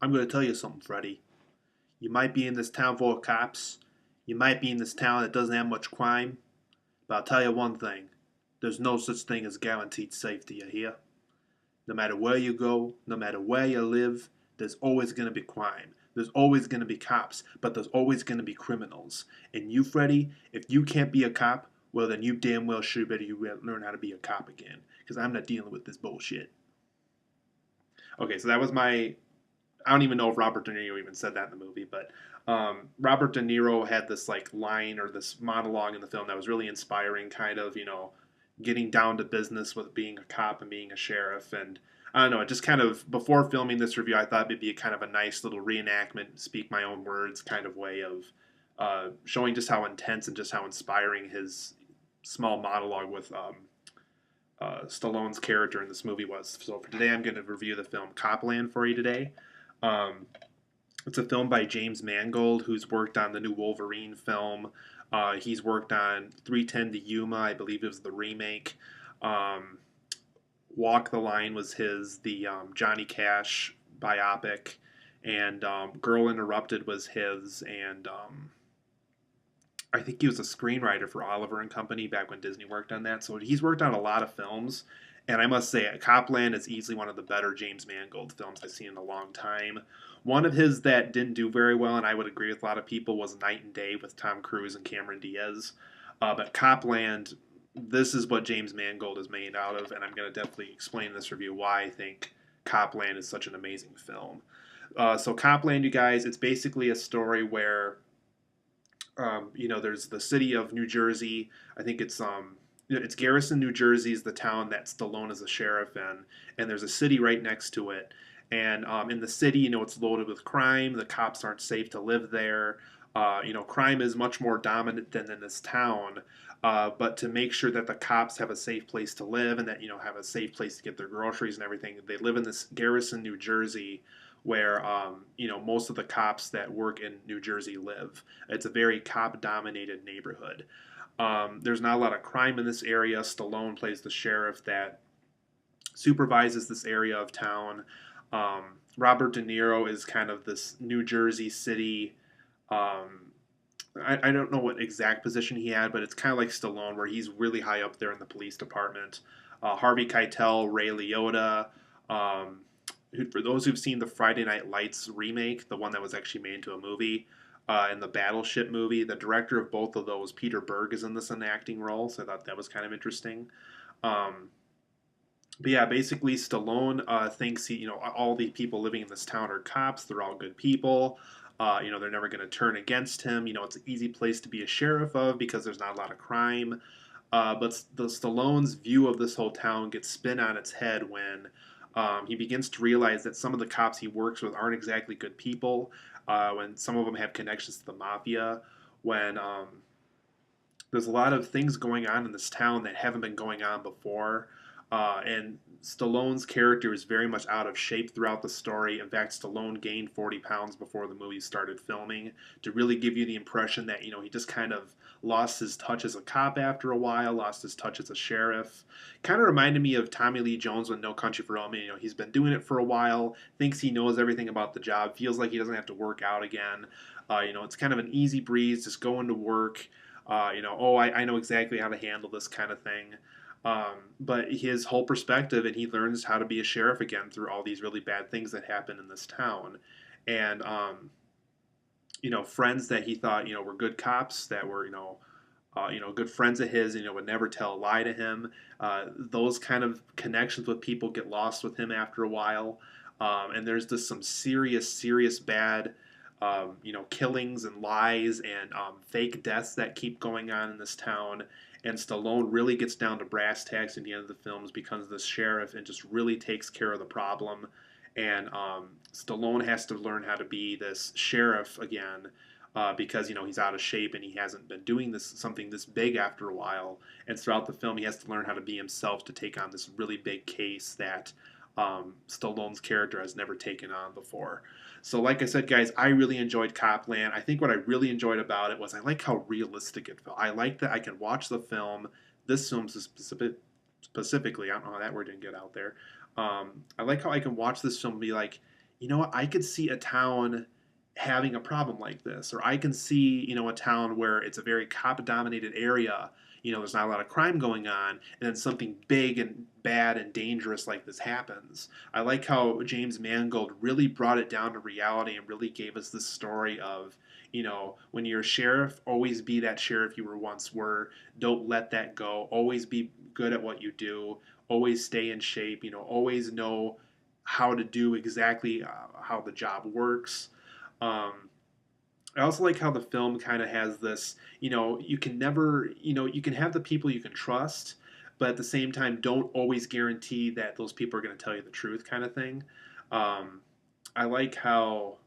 I'm going to tell you something, Freddie. You might be in this town full of cops. You might be in this town that doesn't have much crime. But I'll tell you one thing. There's no such thing as guaranteed safety, you hear? No matter where you go, no matter where you live, there's always going to be crime. There's always going to be cops, but there's always going to be criminals. And you, Freddie, if you can't be a cop, well, then you damn well should better you learn how to be a cop again. Because I'm not dealing with this bullshit. Okay, so that was my I don't even know if Robert De Niro even said that in the movie, but Robert De Niro had this like line or this monologue in the film that was really inspiring, kind of getting down to business with being a cop and being a sheriff, and I don't know, it just kind of before filming this review, I thought it'd be a kind of a nice little reenactment, speak my own words kind of way of showing just how intense and just how inspiring his small monologue with Stallone's character in this movie was. So for today, I'm going to review the film Copland for you today. Um, it's a film by James Mangold, who's worked on the new Wolverine film. He's worked on 310 to Yuma, I believe it was the remake. Um, Walk the Line was his, the Johnny Cash biopic. And Girl Interrupted was his. And I think he was a screenwriter for Oliver and Company back when Disney worked on that. So he's worked on a lot of films. And I must say, Copland is easily one of the better James Mangold films I've seen in a long time. One of his that didn't do very well, and I would agree with a lot of people, was Night and Day with Tom Cruise and Cameron Diaz. But Copland, this is what James Mangold is made out of, and I'm going to definitely explain in this review why I think Copland is such an amazing film. So Copland, you guys, it's basically a story where there's the city of New Jersey. I think it's Garrison, New Jersey is the town that Stallone is a sheriff in, and there's a city right next to it. And in the city, it's loaded with crime. The cops aren't safe to live there. Crime is much more dominant than in this town. But to make sure that the cops have a safe place to live and that have a safe place to get their groceries and everything, they live in this Garrison, New Jersey, where most of the cops that work in New Jersey live. It's a very cop-dominated neighborhood. There's not a lot of crime in this area. Stallone plays the sheriff that supervises this area of town. Robert De Niro is kind of this New Jersey city. I don't know what exact position he had, but it's kind of like Stallone, where he's really high up there in the police department. Harvey Keitel, Ray Liotta. For those who've seen the Friday Night Lights remake, the one that was actually made into a movie, and the Battleship movie, the director of both of those, Peter Berg, is in this in acting role, so I thought that was kind of interesting. Um, but yeah, basically Stallone thinks all the people living in this town are cops. They're all good people. They're never going to turn against him. It's an easy place to be a sheriff of because there's not a lot of crime. But the Stallone's view of this whole town gets spin on its head when he begins to realize that some of the cops he works with aren't exactly good people. When some of them have connections to the mafia. When there's a lot of things going on in this town that haven't been going on before. And Stallone's character is very much out of shape throughout the story. In fact, Stallone gained 40 pounds before the movie started filming to really give you the impression that, he just kind of lost his touch as a cop after a while, lost his touch as a sheriff. Kind of reminded me of Tommy Lee Jones with No Country for Old Men. He's been doing it for a while, thinks he knows everything about the job, feels like he doesn't have to work out again. It's kind of an easy breeze, just going to work. I know exactly how to handle this kind of thing. But his whole perspective, and he learns how to be a sheriff again through all these really bad things that happen in this town. And, friends that he thought, were good cops that were, good friends of his, would never tell a lie to him. Those kind of connections with people get lost with him after a while. And there's just some serious bad killings and lies and fake deaths that keep going on in this town. And Stallone really gets down to brass tacks at the end of the films, becomes the sheriff, and just really takes care of the problem. And Stallone has to learn how to be this sheriff again because he's out of shape and he hasn't been doing something this big after a while. And throughout the film, he has to learn how to be himself to take on this really big case that Stallone's character has never taken on before. So, like I said, guys, I really enjoyed Copland. I think what I really enjoyed about it was I like how realistic it felt. I like that I can watch the film, this film specifically. I don't know how that word didn't get out there. I like how I can watch this film and be like, you know what, I could see a town having a problem like this, or I can see, a town where it's a very cop dominated area, there's not a lot of crime going on, and then something big and bad and dangerous like this happens. I like how James Mangold really brought it down to reality and really gave us this story of, when you're a sheriff, always be that sheriff you were once were. Don't let that go. Always be good at what you do. Always stay in shape. Always know how to do exactly how the job works. Um, I also like how the film kind of has this, you can never, you can have the people you can trust, but at the same time, don't always guarantee that those people are going to tell you the truth, kind of thing. Um, I like how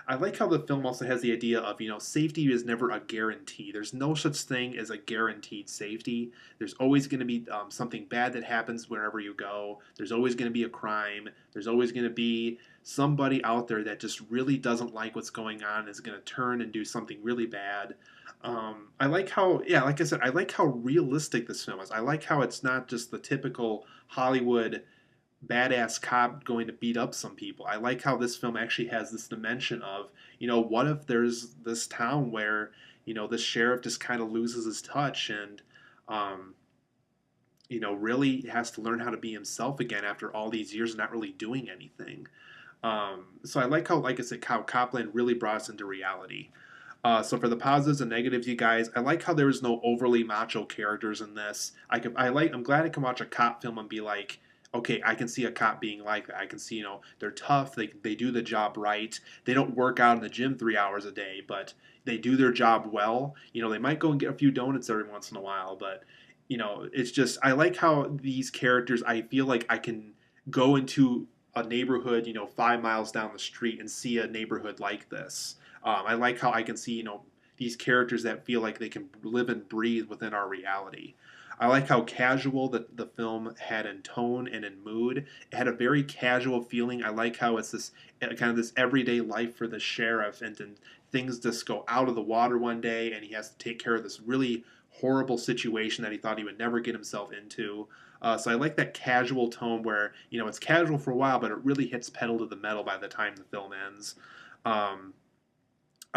I like how the film also has the idea of, safety is never a guarantee. There's no such thing as a guaranteed safety. There's always going to be something bad that happens wherever you go. There's always going to be a crime. There's always going to be somebody out there that just really doesn't like what's going on and is going to turn and do something really bad. I like how, yeah, like I said, I like how realistic this film is. I like how it's not just the typical Hollywood badass cop going to beat up some people. I like how this film actually has this dimension of, what if there's this town where, this sheriff just kind of loses his touch and, um, really has to learn how to be himself again after all these years not really doing anything. So I like how, like I said, how Copland really brought us into reality. So for the positives and negatives, you guys, I like how there was no overly macho characters in this. I'm glad I can watch a cop film and be like, okay, I can see a cop being like that. I can see, they're tough. They do the job right. They don't work out in the gym 3 hours a day, but they do their job well. They might go and get a few donuts every once in a while, but it's just I like how these characters. I feel like I can go into a neighborhood, 5 miles down the street and see a neighborhood like this. I like how I can see, these characters that feel like they can live and breathe within our reality. I like how casual the film had in tone and in mood. It had a very casual feeling. I like how it's this kind of this everyday life for the sheriff, and then things just go out of the water one day, and he has to take care of this really horrible situation that he thought he would never get himself into. So I like that casual tone where it's casual for a while, but it really hits pedal to the metal by the time the film ends. Um,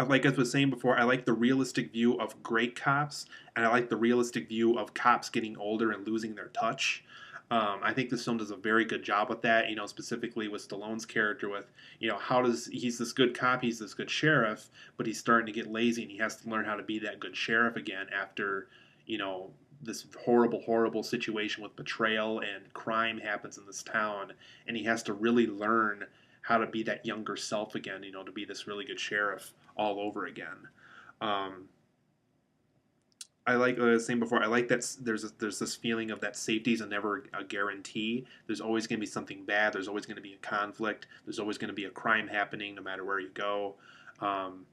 like I was saying before, I like the realistic view of great cops, and I like the realistic view of cops getting older and losing their touch. I think this film does a very good job with that. Specifically with Stallone's character, with how does he's this good cop, he's this good sheriff, but he's starting to get lazy, and he has to learn how to be that good sheriff again after this horrible, horrible situation with betrayal and crime happens in this town, and he has to really learn how to be that younger self again, to be this really good sheriff all over again. Um, I like I was saying before. I like that there's this feeling of that safety is never a guarantee. There's always going to be something bad. There's always going to be a conflict. There's always going to be a crime happening, no matter where you go. Um,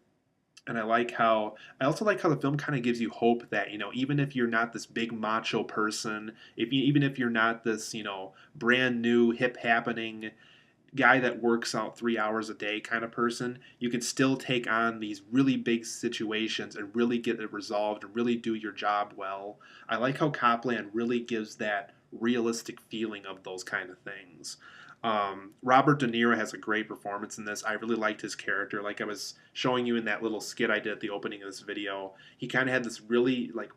and I also like how the film kind of gives you hope that even if you're not this big macho person, even if you're not this brand new hip happening guy that works out 3 hours a day kind of person, you can still take on these really big situations and really get it resolved and really do your job well. I like how Copland really gives that realistic feeling of those kind of things. Robert De Niro has a great performance in this. I really liked his character. Like I was showing you in that little skit I did at the opening of this video, he kind of had this really like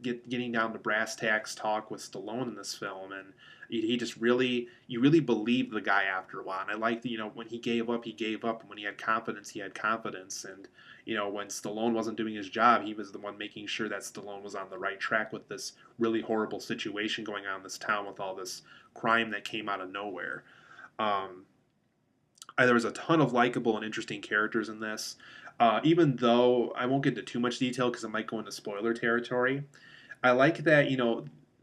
getting down to brass tacks talk with Stallone in this film, and he just really you really believed the guy after a while. And I liked when he gave up, and when he had confidence, he had confidence. And when Stallone wasn't doing his job, he was the one making sure that Stallone was on the right track with this really horrible situation going on in this town with all this crime that came out of nowhere. Um, there was a ton of likable and interesting characters in this. Even though I won't get into too much detail because it might go into spoiler territory, I like that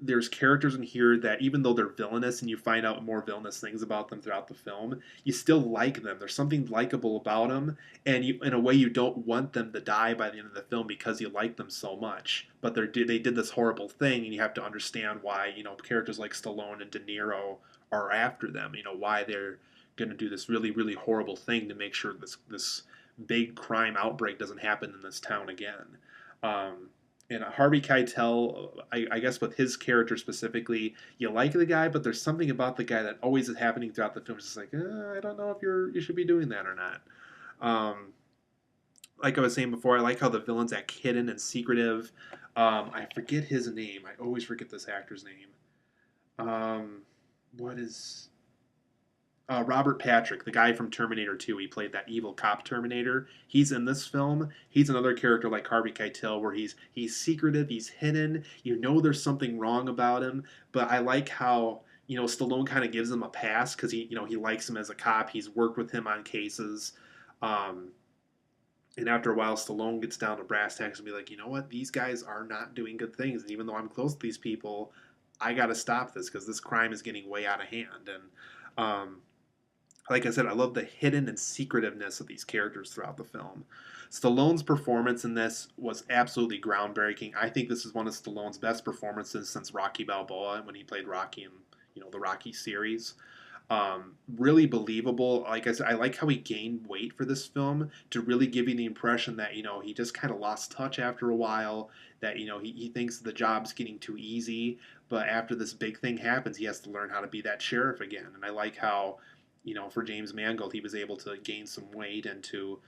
there's characters in here that even though they're villainous and you find out more villainous things about them throughout the film, you still like them. There's something likable about them, and in a way you don't want them to die by the end of the film because you like them so much. But they did this horrible thing, and you have to understand why characters like Stallone and De Niro are after them. Why they're going to do this really really horrible thing to make sure this big crime outbreak doesn't happen in this town again. Um, And Harvey Keitel, I guess with his character specifically, you like the guy, but there's something about the guy that always is happening throughout the film. It's just like, I don't know if you should be doing that or not. Um, like I was saying before, I like how the villains act hidden and secretive. I forget his name. I always forget this actor's name. Um, what is Robert Patrick, the guy from Terminator 2? He played that evil cop Terminator. He's in this film. He's another character like Harvey Keitel, where he's secretive, he's hidden. You know there's something wrong about him, but I like how Stallone kind of gives him a pass because he likes him as a cop. He's worked with him on cases. Um, and after a while, Stallone gets down to brass tacks and be like, you know what? These guys are not doing good things. And even though I'm close to these people, I got to stop this because this crime is getting way out of hand. And like I said, I love the hidden and secretiveness of these characters throughout the film. Stallone's performance in this was absolutely groundbreaking. I think this is one of Stallone's best performances since Rocky Balboa when he played Rocky in the Rocky series. Really believable. Like I said, I like how he gained weight for this film to really give you the impression that he just kind of lost touch after a while. That he thinks the job's getting too easy, but after this big thing happens, he has to learn how to be that sheriff again. And I like how for James Mangold, he was able to gain some weight and to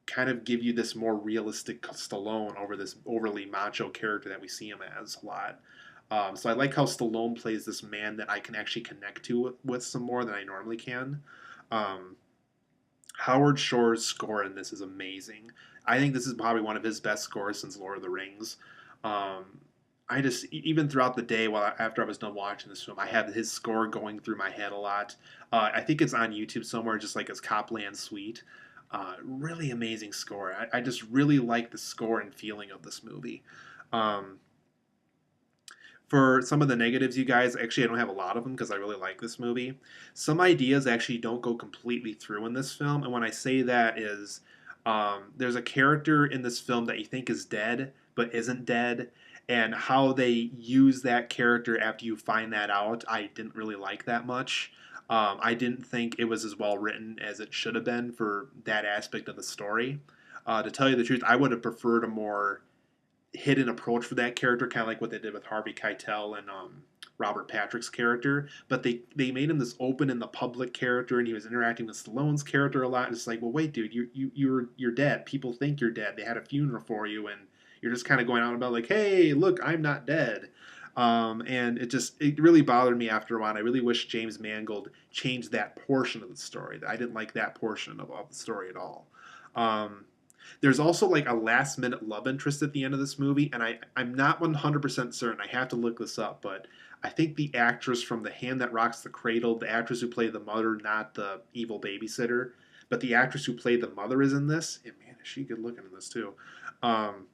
kind of give you this more realistic Stallone over this overly macho character that we see him as a lot. So I like how Stallone plays this man that I can actually connect to with some more than I normally can. Um, Howard Shore's score in this is amazing. I think this is probably one of his best scores since Lord of the Rings. Um, I just even throughout the day while after I was done watching this film, I had his score going through my head a lot. I think it's on YouTube somewhere, just like his Copland Suite. Really amazing score. I just really like the score and feeling of this movie. Um, for some of the negatives, you guys, actually, I don't have a lot of them because I really like this movie. Some ideas actually don't go completely through in this film, and when I say that is, there's a character in this film that you think is dead but isn't dead, and how they use that character after you find that out, I didn't really like that much. I didn't think it was as well written as it should have been for that aspect of the story. To tell you the truth, I would have preferred a more hidden approach for that character, kind of like what they did with Harvey Keitel and Robert Patrick's character. But they made him this open in the public character, and he was interacting with Stallone's character a lot. And it's like, well, wait, dude, you're dead. People think you're dead. They had a funeral for you, and you're just kind of going on about like, hey, look, I'm not dead. And it really bothered me after a while. I really wish James Mangold changed that portion of the story. I didn't like that portion of the story at all. Um, there's also like a last minute love interest at the end of this movie, and I'm not 100% certain. I have to look this up, but I think the actress from The Hand That Rocks the Cradle, the actress who played the mother, not the evil babysitter, but the actress who played the mother is in this. And man, is she good looking in this too. Um,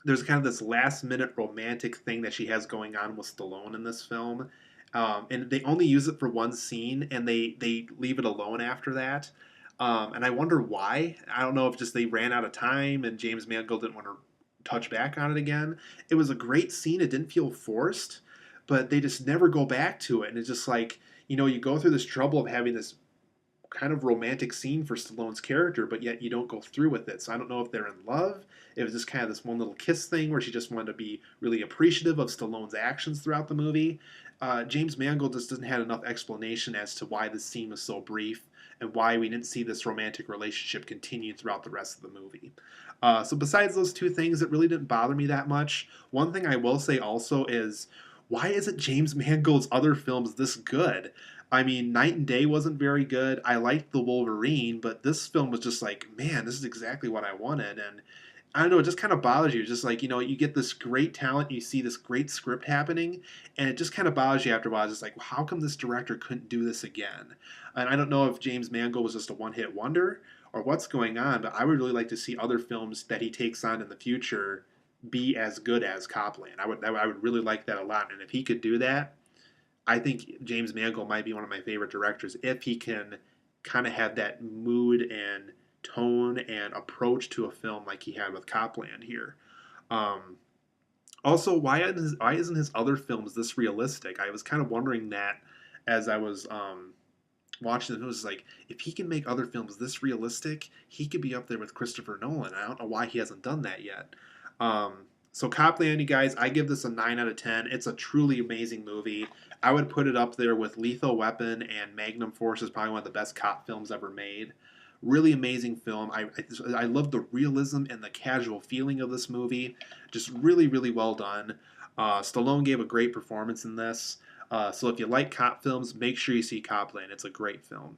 there's kind of this last minute romantic thing that she has going on with Stallone in this film. And they only use it for one scene, and they leave it alone after that. And I wonder why. I don't know if just they ran out of time and James Mangold didn't want to touch back on it again. It was a great scene. It didn't feel forced, but they just never go back to it. And it's just like, you go through this trouble of having this kind of romantic scene for Stallone's character, but yet you don't go through with it. So I don't know if they're in love. It was just kind of this one little kiss thing where she just wanted to be really appreciative of Stallone's actions throughout the movie. James Mangold just doesn't have enough explanation as to why this scene was so brief and why we didn't see this romantic relationship continue throughout the rest of the movie. So besides those two things, it really didn't bother me that much. One thing I will say also is, why isn't James Mangold's other films this good? I mean, Night and Day wasn't very good. I liked The Wolverine, but this film was just like, man, this is exactly what I wanted. And I don't know, it just kind of bothers you. Just like, you get this great talent, you see this great script happening, and it just kind of bothers you after a while. It's just like, well, how come this director couldn't do this again? And I don't know if James Mangold was just a one hit wonder or what's going on, but I would really like to see other films that he takes on in the future be as good as Copland. I would really like that a lot. And if he could do that, I think James Mangold might be one of my favorite directors if he can kind of have that mood and tone and approach to a film like he had with Copland here. Um, Also, why isn't his other films this realistic? I was kind of wondering that as I was watching it. It was like, if he can make other films this realistic, he could be up there with Christopher Nolan. I don't know why he hasn't done that yet. Um, So Copland, you guys, I give this a 9 out of 10. It's a truly amazing movie. I would put it up there with Lethal Weapon and Magnum Force is probably one of the best cop films ever made. Really amazing film. I love the realism and the casual feeling of this movie. Just really, really well done. Stallone gave a great performance in this. So if you like cop films, make sure you see Copland. It's a great film.